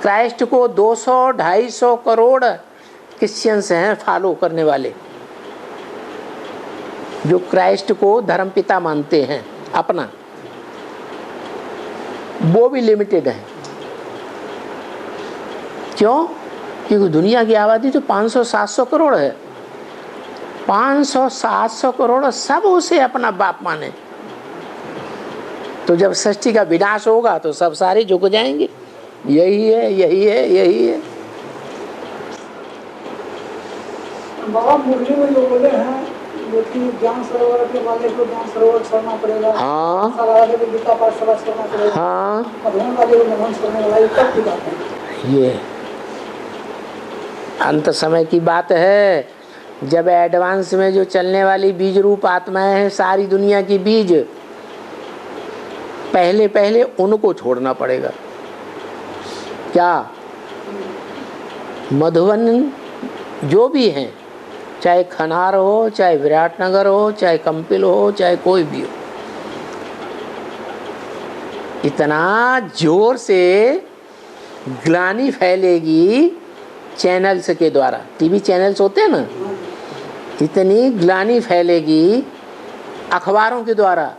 क्राइस्ट को 200-250 करोड़ क्रिश्चियंस हैं फॉलो करने वाले, जो क्राइस्ट को धर्मपिता मानते हैं अपना, वो भी लिमिटेड है। क्यों? क्योंकि दुनिया की आबादी तो 500-700 करोड़ है। 500-700 करोड़ सब उसे अपना बाप माने। तो जब सृष्टि का विनाश होगा तो सब सारे झुक जाएंगे, यही है, यही है, यही है। बाबा मुरली में जो बोले हैं कि ज्ञान सरोवर के वाले को ज्ञान सरोवर छोड़ना पड़ेगा, हाँ वाले को गीता पाठ सभा छोड़ना पड़ेगा, हाँ, अध्ययन वाले को निबंध छोड़ने वाला, ये कब की बात है? ये अंत समय की बात है, जब एडवांस में जो चलने वाली बीज रूप आत्माएं हैं, सारी दुनिया की बीज, पहले पहले उनको छोड़ना पड़ेगा। क्या? मधुबन जो भी हैं, चाहे खनार हो, चाहे विराटनगर हो, चाहे कंपिल हो, चाहे कोई भी हो, इतना जोर से ग्लानि फैलेगी चैनल्स के द्वारा, टीवी चैनल्स होते हैं ना, इतनी ग्लानि फैलेगी, अखबारों के द्वारा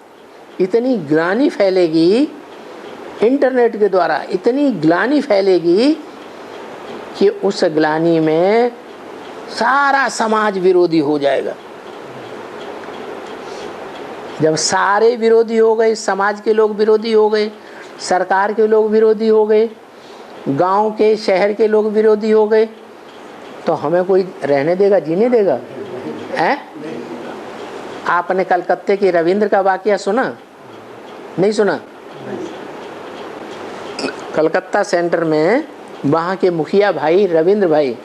इतनी ग्लानि फैलेगी, इंटरनेट के द्वारा इतनी ग्लानि फैलेगी कि उस ग्लानि में सारा समाज विरोधी हो जाएगा। जब सारे विरोधी हो गए, समाज के लोग विरोधी हो गए, सरकार के लोग विरोधी हो गए, गांव के शहर के लोग विरोधी हो गए, तो हमें कोई रहने देगा, जीने देगा? हैं? आपने कलकत्ते के रविंद्र का वाकया सुना? नहीं सुना? कलकत्ता सेंटर में वहाँ के मुखिया भाई रविंद्र भाई,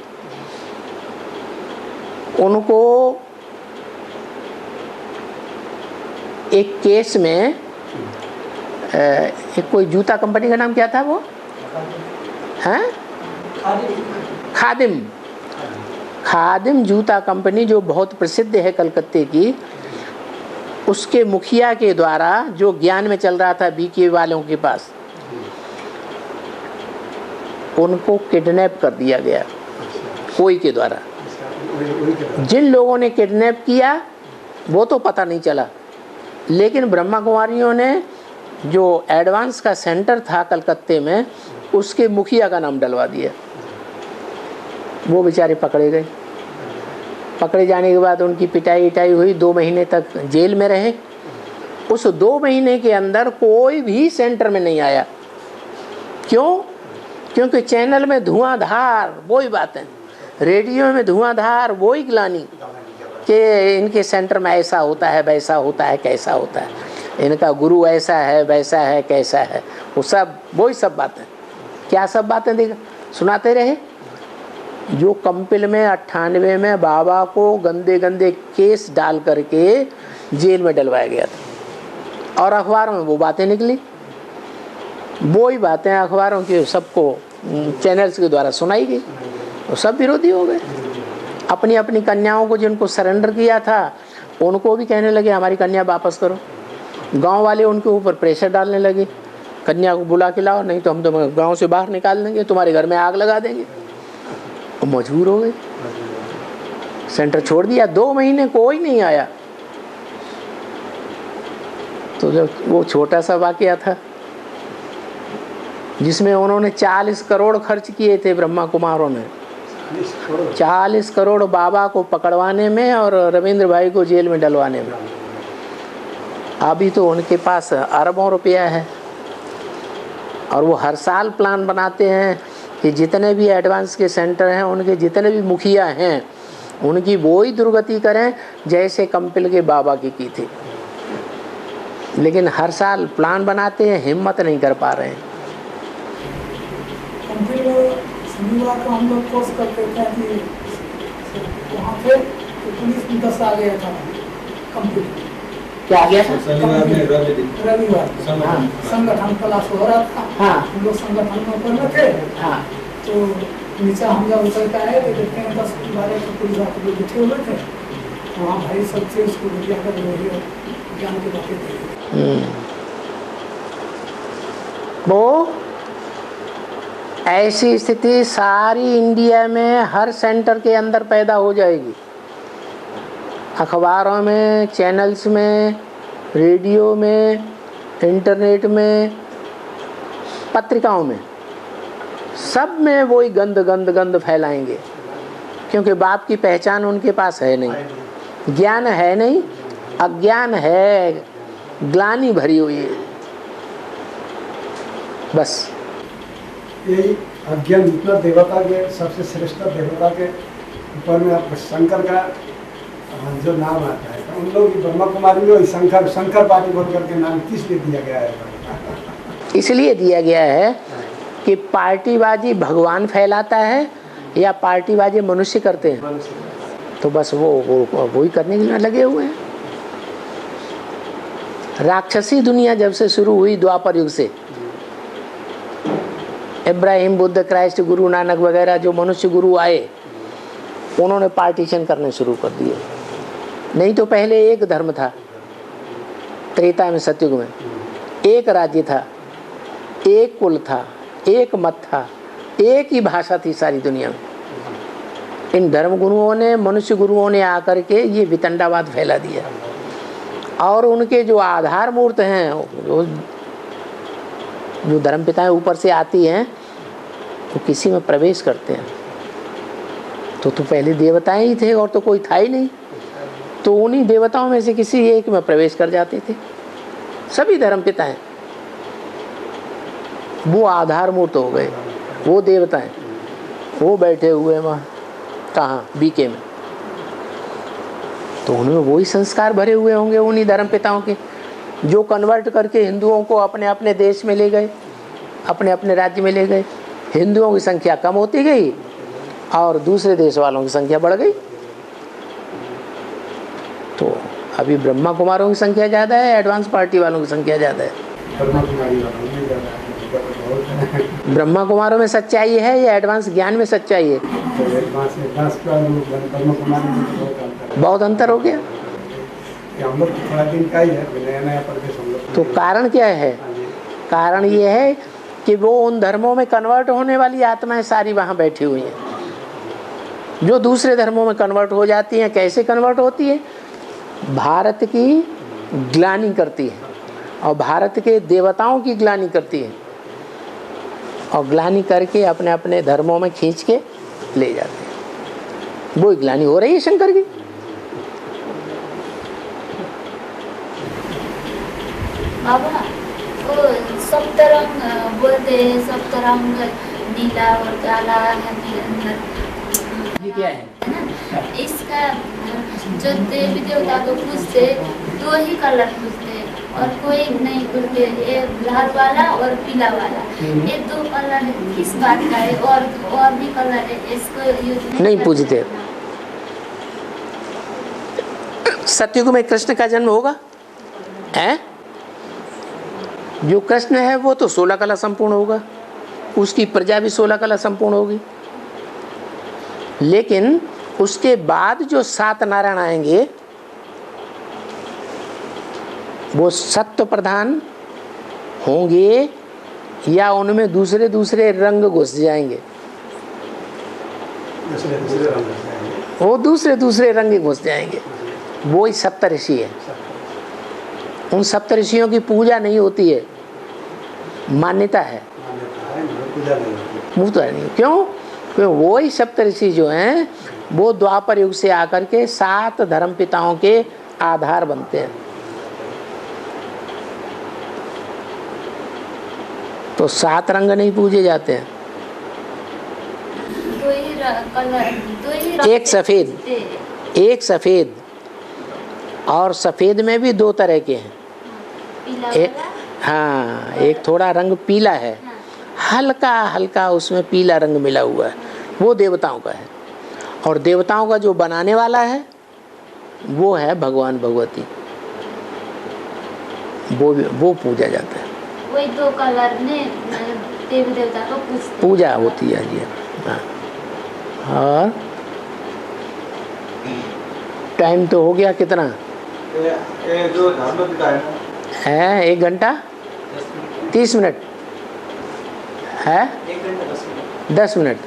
उनको एक केस में एक कोई जूता कंपनी का नाम क्या था वो? हैं? खादिम। खादिम जूता कंपनी जो बहुत प्रसिद्ध है कलकत्ते की, उसके मुखिया के द्वारा जो ज्ञान में चल रहा था बीके वालों के पास, उनको किडनैप कर दिया गया कोई के द्वारा। जिन लोगों ने किडनैप किया वो तो पता नहीं चला, लेकिन ब्रह्मा कुमारियों ने जो एडवांस का सेंटर था कलकत्ते में, उसके मुखिया का नाम डलवा दिया। वो बेचारे पकड़े गए। पकड़े जाने के बाद उनकी पिटाई इटाई हुई, 2 महीने तक जेल में रहे। उस 2 महीने के अंदर कोई भी सेंटर में नहीं आया। क्यों? क्योंकि चैनल में धुआंधार वही बातें, रेडियो में धुआंधार वही ग्लानि कि इनके सेंटर में ऐसा होता है, वैसा होता है, कैसा होता है, इनका गुरु ऐसा है, वैसा है, कैसा है, वो सब वही सब बातें। क्या सब बातें देखा सुनाते रहे? जो कंपिल में 98 में बाबा को गंदे गंदे केस डाल करके जेल में डलवाया गया था, और अखबारों में वो बातें निकली, वो ही बातें अखबारों के सबको चैनल्स के द्वारा सुनाई गई, तो सब विरोधी हो गए। अपनी अपनी कन्याओं को जिनको सरेंडर किया था उनको भी कहने लगे हमारी कन्या वापस करो। गांव वाले उनके ऊपर प्रेशर डालने लगे, कन्या को बुला के लाओ, नहीं तो हम तुम्हें गांव से बाहर निकाल देंगे, तुम्हारे घर में आग लगा देंगे। वो मजबूर हो गए, सेंटर छोड़ दिया। 2 महीने कोई नहीं आया। तो जब वो छोटा सा वाकया था, जिसमें उन्होंने 40 करोड़ खर्च किए थे ब्रह्मा कुमारों ने। 40 करोड़ बाबा को पकड़वाने में और रविंद्र भाई को जेल में डलवाने में। अभी तो उनके पास अरबों रुपया है और वो हर साल प्लान बनाते हैं कि जितने भी एडवांस के सेंटर हैं, उनके जितने भी मुखिया हैं, उनकी वो ही दुर्गति करें जैसे कंपिल के बाबा की थी। लेकिन हर साल प्लान बनाते हैं, हिम्मत नहीं कर पा रहे हैं। कंपिल शनिवार को हम लोग कोर्स करते थे कि वहाँ थे तो पुलिस में 10 आ गया था कंपिल। क्या आ गया था? शनिवार में रविवार संगठन क्लास हो रहा था। हाँ। हम लोग संगठन में ऊपर में थे। हाँ। तो नीचे हम जब उतर के आए तो देखते हैं 10-12 पुलिस आके लोग बैठे हुए थे। वहाँ भाई सब थे, उसको बढ़िया कर वही ज्ञान की बातें थे। वो ऐसी स्थिति सारी इंडिया में हर सेंटर के अंदर पैदा हो जाएगी। अखबारों में, चैनल्स में, रेडियो में, इंटरनेट में, पत्रिकाओं में, सब में वही गंद फैलाएंगे। क्योंकि बाप की पहचान उनके पास है नहीं, ज्ञान है नहीं, अज्ञान है, ग्लानि भरी हुई है बस। यही अज्ञान जितना देवता के सबसे श्रेष्ठ देवता के ऊपर में आप शंकर का जो नाम आता है, उन लोग ब्रह्मा कुमारी में शंकर पार्टी बोल करके नाम किस लिए दिया गया है? इसलिए दिया गया है कि पार्टीबाजी भगवान फैलाता है या पार्टीबाजी मनुष्य करते हैं। तो बस वो ही करने के लिए लगे हुए हैं। राक्षसी दुनिया जब से शुरू हुई द्वापर युग से, इब्राहिम, बुद्ध, क्राइस्ट, गुरु नानक वगैरह जो मनुष्य गुरु आए, उन्होंने पार्टीशन करने शुरू कर दिए। नहीं तो पहले एक धर्म था, त्रेता में, सतयुग में एक राज्य था, एक कुल था, एक मत था, एक ही भाषा थी सारी दुनिया में। इन धर्म गुरुओं ने, मनुष्य गुरुओं ने आकर के ये वितंडावाद फैला दिया और उनके जो आधार मूर्त हैं, जो धर्म पिताएं ऊपर से आती हैं, वो किसी में प्रवेश करते हैं। तो पहले देवताएं ही थे और तो कोई था ही नहीं, तो उन्हीं देवताओं में से किसी एक में प्रवेश कर जाते थे। सभी धर्म पिताएं वो आधार मूर्त हो गए, वो देवताएं वो बैठे हुए वहाँ, कहाँ, बीके में। तो उनमें वही संस्कार भरे हुए होंगे उन्हीं धर्म पिताओं के, जो कन्वर्ट करके हिंदुओं को अपने अपने देश में ले गए, अपने अपने राज्य में ले गए। हिंदुओं की संख्या कम होती गई और दूसरे देश वालों की संख्या बढ़ गई। तो अभी ब्रह्मा कुमारों की संख्या ज़्यादा है, एडवांस पार्टी वालों की संख्या ज़्यादा है। ब्रह्मा कुमारों में सच्चाई है या एडवांस ज्ञान में सच्चाई है? बहुत अंतर हो गया। हम लोग थोड़ा दिन का ही है, नया प्रदेश हम लोग। तो कारण क्या है? कारण ये है कि वो उन धर्मों में कन्वर्ट होने वाली आत्माएं सारी वहाँ बैठी हुई हैं, जो दूसरे धर्मों में कन्वर्ट हो जाती हैं। कैसे कन्वर्ट होती है? भारत की ग्लानि करती है और भारत के देवताओं की ग्लानि करती है और ग्लानि करके अपने अपने धर्मों में खींच के ले जाते हैं। वो ग्लानि हो रही है शंकर की। बाबा वो सप्तरंग बोलते हैं, सप्तरंग नीला और काला है, ये क्या है? ना इसका जो देवी देवता को पूछते 2 ही कलर पूछते और कोई नहीं पूछते, एक लाल वाला और पीला वाला। ये 2 कलर किस बात का है? और भी कलर है, इसको यूज नहीं पूछते। सतयुग में कृष्ण का जन्म होगा है? जो कृष्ण है वो तो 16 कला संपूर्ण होगा, उसकी प्रजा भी 16 कला संपूर्ण होगी। लेकिन उसके बाद जो 7 नारायण आएंगे वो सत्व प्रधान होंगे या उनमें दूसरे दूसरे रंग घुस जाएंगे? वो दूसरे दूसरे रंग घुस जाएंगे। वो ही सप्तऋषि है। उन सप्तऋषियों की पूजा नहीं होती है, मान्यता है। पूजा नहीं होती। पूजा नहीं, क्यों? क्योंकि वो ही सप्तऋषि जो हैं वो द्वापर युग से आकर के 7 धर्म पिताओं के आधार बनते हैं। तो 7 रंग नहीं पूजे जाते हैं। दो ही कलर, दो ही रंग एक सफेद, पूजते हैं। एक सफेद, और सफेद में भी 2 तरह के हैं। पीला एक, वाला, हाँ, एक थोड़ा रंग पीला है, हाँ, हल्का हल्का उसमें पीला रंग मिला हुआ है, वो देवताओं का है। और देवताओं का जो बनाने वाला है वो है भगवान भगवती, वो पूजा जाता है। वही 2 कलर में देवी देवता को पूजते हैं। पूजा होती है जी। हाँ, और टाइम तो हो गया कितना ये जो धर्म पिता है ना, है? 1 घंटा 30 मिनट है, 10 मिनट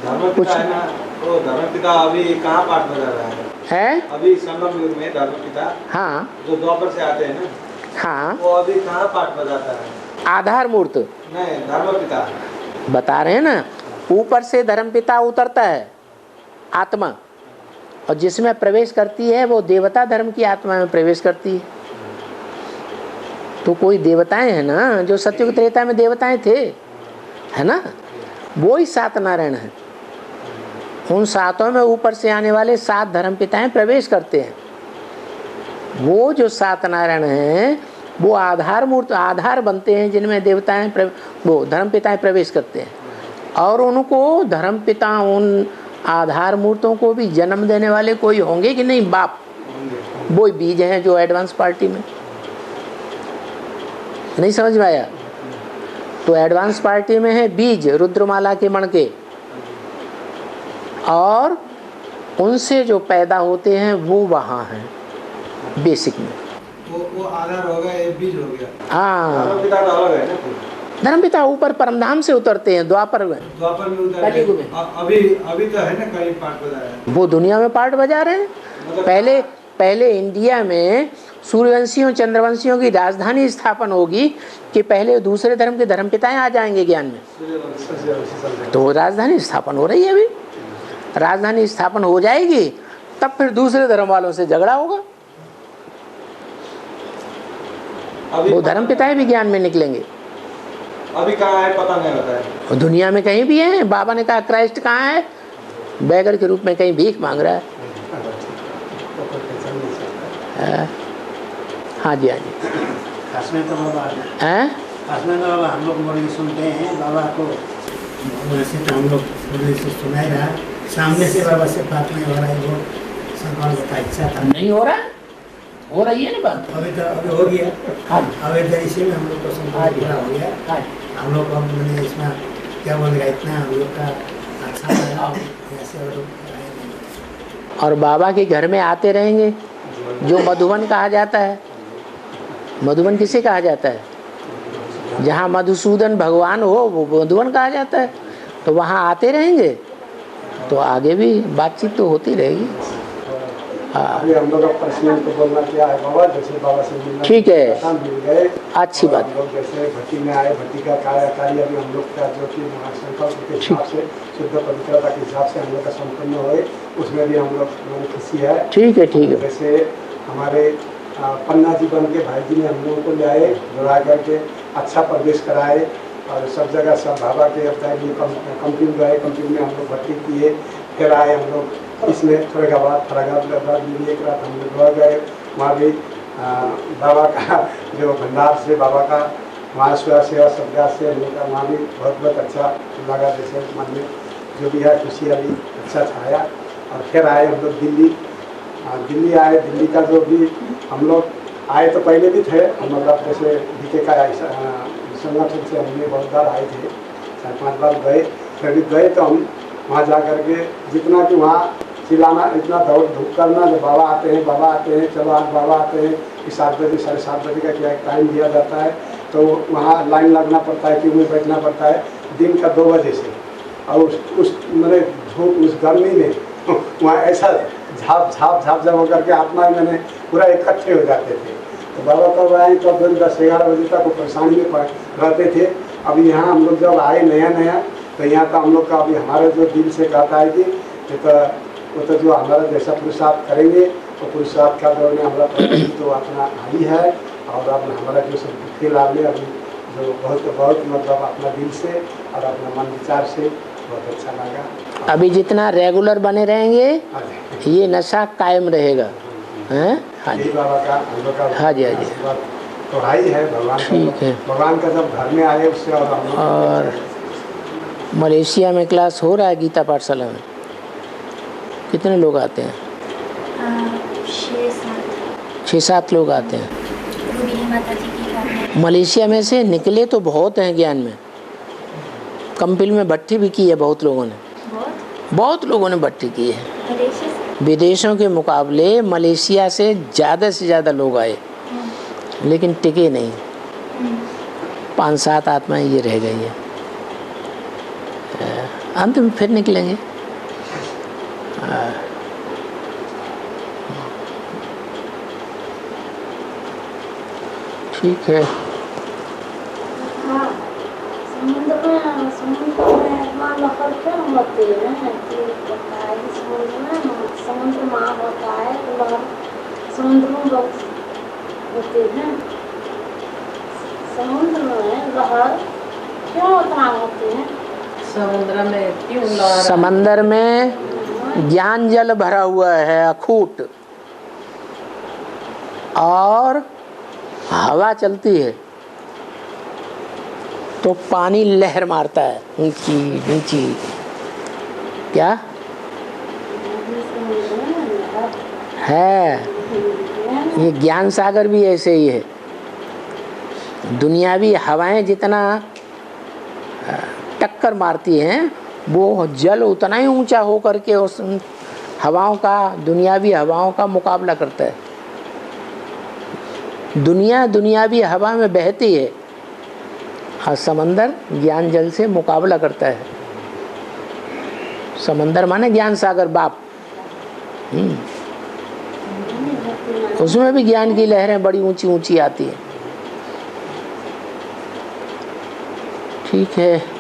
धर्म कुछ- पिता है ना, वो धर्म पिता अभी कहाँ पाठ बजा रहा है? है। अभी संगम युग में धर्म पिता हाँ जो द्वापर से आते हैं ना, हाँ, वो अभी कहाँ पाठ बजाता है? आधार मूर्त नहीं, धर्म पिता। बता रहे हैं ना, ऊपर से धर्मपिता उतरता है आत्मा, और जिसमें प्रवेश करती है वो देवता धर्म की आत्मा में प्रवेश करती है। तो कोई देवताएं हैं ना, जो सत्युग त्रेता में देवताएं थे, है ना, वो ही 7 नारायण हैं। उन 7 में ऊपर से आने वाले 7 धर्मपिताएं प्रवेश करते हैं। वो जो 7 नारायण हैं वो आधार मूर्त, आधार बनते हैं जिनमें देवताएं वो धर्मपिताएं प्रवेश करते हैं। और उनको धर्मपिता उन आधार मूर्तों को भी जन्म देने वाले कोई होंगे कि नहीं? बाप, वो बीज हैं जो एडवांस पार्टी में। नहीं समझ में आया? तो एडवांस पार्टी में है बीज रुद्रमाला के मण के, और उनसे जो पैदा होते हैं वो वहाँ हैं बेसिक में। वो आधार हो गया, ये बीज हो गया। हाँ, धर्म पिता तो अलग है ना फिर। धर्मपिता ऊपर परमधाम से उतरते हैं द्वापर में। द्वापर में उतर कलयुग में। अभी तो है ना कहीं पाठ बजा रहा है। वो दुनिया में पार्ट बजा रहे हैं। पहले इंडिया में सूर्यवंशियों चंद्रवंशियों की राजधानी स्थापन होगी कि पहले दूसरे धर्म के धर्मपिताएं आ जाएंगे ज्ञान में। तो राजधानी स्थापन हो रही है अभी। राजधानी स्थापन हो जाएगी तब फिर दूसरे धर्म वालों से झगड़ा होगा। वो धर्मपिताएं भी ज्ञान में निकलेंगे। अभी कहाँ है पता नहीं होता है। और दुनिया में कहीं भी है। बाबा ने कहा क्राइस्ट कहाँ है? बैगर के रूप में कहीं भीख मांग रहा है। हाँ जी, हाँ जी। में तो बाबा हैं? में तो बाबा हम लोग मुरली सुनते हैं बाबा को, वैसे तो हम लोग मुरली से सुनाई रहा, सामने से बाबा से बात नहीं हो रहा है। वो संकल्प का इच्छा था, नहीं हो रहा, हो रही है ना बात। अभी हो गया। हाँ अब इसी में हम लोग को संकल्प पूरा हो गया। हाँ हम लोग को मैंने इसमें क्या बोलेगा, इतना हम लोग का अच्छा लगा। ऐसे और और बाबा के घर में आते रहेंगे। जो मधुबन कहा जाता है, मधुबन किसे कहा जाता है? जहाँ मधुसूदन भगवान हो वो मधुबन कहा जाता है। तो वहाँ आते रहेंगे तो आगे भी बातचीत तो होती रहेगी। हाँ अभी हम लोग का पर्सनल तो बोलना क्या है बाबा, जैसे बाबा से मिलना ठीक है, मिल गए, अच्छी बात। हम लोग जैसे भट्टी में आए, भट्टी का कार्य अभी हम लोग का जो कि संकल्प के हिसाब से, शुद्ध पवित्रता के हिसाब से हम लोग का संपन्न हुए, उसमें भी हम लोग खुशी है। ठीक है, ठीक है। जैसे हमारे पन्ना जी बन के भाई जी ने हम लोगों को ले आए, जुड़ा करके अच्छा प्रवेश कराए, और सब जगह सब बाबा के कंपनी गए, कंपनी में हम लोग भर्ती किए, फिर आए हम लोग इसमें थोड़े का बाद फरागाबाद में एक रात हम लोग गए। वहाँ भी बाबा का जो भंडार से बाबा का वहाँ सेवा सत्कार से हम लोग का वहाँ भी बहुत बहुत अच्छा लगा। जैसे मन में जो भी है खुशी अभी अच्छा छाया। और फिर आए हम लोग दिल्ली आए। दिल्ली का जो भी हम लोग आए तो पहले भी थे, मतलब जैसे बीके का संगठन से हमने बहुत बार आए थे, 4-5 बार गए। फिर भी गए तो हम वहाँ जा करके जितना कि वहाँ चिल्लाना, इतना दौड़ धूप करना, जब बाबा आते हैं चलो आज बाबा आते हैं कि 7 बजे 7:30 बजे का क्या टाइम दिया जाता है, तो वहाँ लाइन लगना पड़ता है, क्यों में बैठना पड़ता है दिन का 2 बजे से। और उस मैंने धूप उस गर्मी में वहाँ ऐसा झाप जब होकर के आत्मा मैंने पूरा इकट्ठे हो जाते थे। तो बाबा कब आए तो 10-11 बजे तक वो परेशानी में रहते थे। अभी यहाँ हम लोग जब आए नया नया, तो यहाँ तो हम लोग का अभी हमारे जो दिल से कहता है कि वो तो जो हमारा जैसा पुरुषार्थ करेंगे तो पुरुषार्थ का जो हमारा तो अपना हावी है। और अब हमारा जो सब दुखे लाभ अभी जो बहुत मतलब अपना दिल से और अपना मन विचार से बहुत अच्छा लगा। अभी जितना रेगुलर बने रहेंगे ये नशा कायम रहेगा। हैं? हाँ जी बाबा का हम लोग का हाँ जी हाँ जी तो भाई है भगवान ठीक है। भगवान का जब घर में आए उससे और हम लोग और मलेशिया में क्लास हो रहा है गीता पाठशाला में, कितने लोग आते हैं? 6-7 लोग आते हैं। मलेशिया में से निकले तो बहुत हैं ज्ञान में। कंपिल में भट्टी भी की है बहुत लोगों ने, बहुत लोगों ने भट्टी की है। विदेशों के मुकाबले मलेशिया से ज़्यादा लोग आए लेकिन टिके नहीं। 5-7 आत्माएं ये रह गई है, अंत में फिर निकलेंगे। ठीक है। समुद्र में माँ लहर क्यों होती है कि होता है कि समुद्र माँ होता है तो लहर समुद्र में बहुत होती है। समुद्र में लहर क्यों उतना होती है? समुद्र में क्यों लहर? समंदर में ज्ञान जल भरा हुआ है अखूट, और हवा चलती है तो पानी लहर मारता है ऊंची नीची। क्या है? ये ज्ञान सागर भी ऐसे ही है। दुनियावी हवाएं जितना टक्कर मारती हैं वो जल उतना ही ऊंचा हो करके उस हवाओं का, दुनियावी हवाओं का मुकाबला करता है। दुनिया दुनियावी हवा में बहती है और समंदर ज्ञान जल से मुकाबला करता है। समंदर माने ज्ञान सागर बाप। उसमें भी ज्ञान की लहरें बड़ी ऊंची ऊंची आती हैं। ठीक है।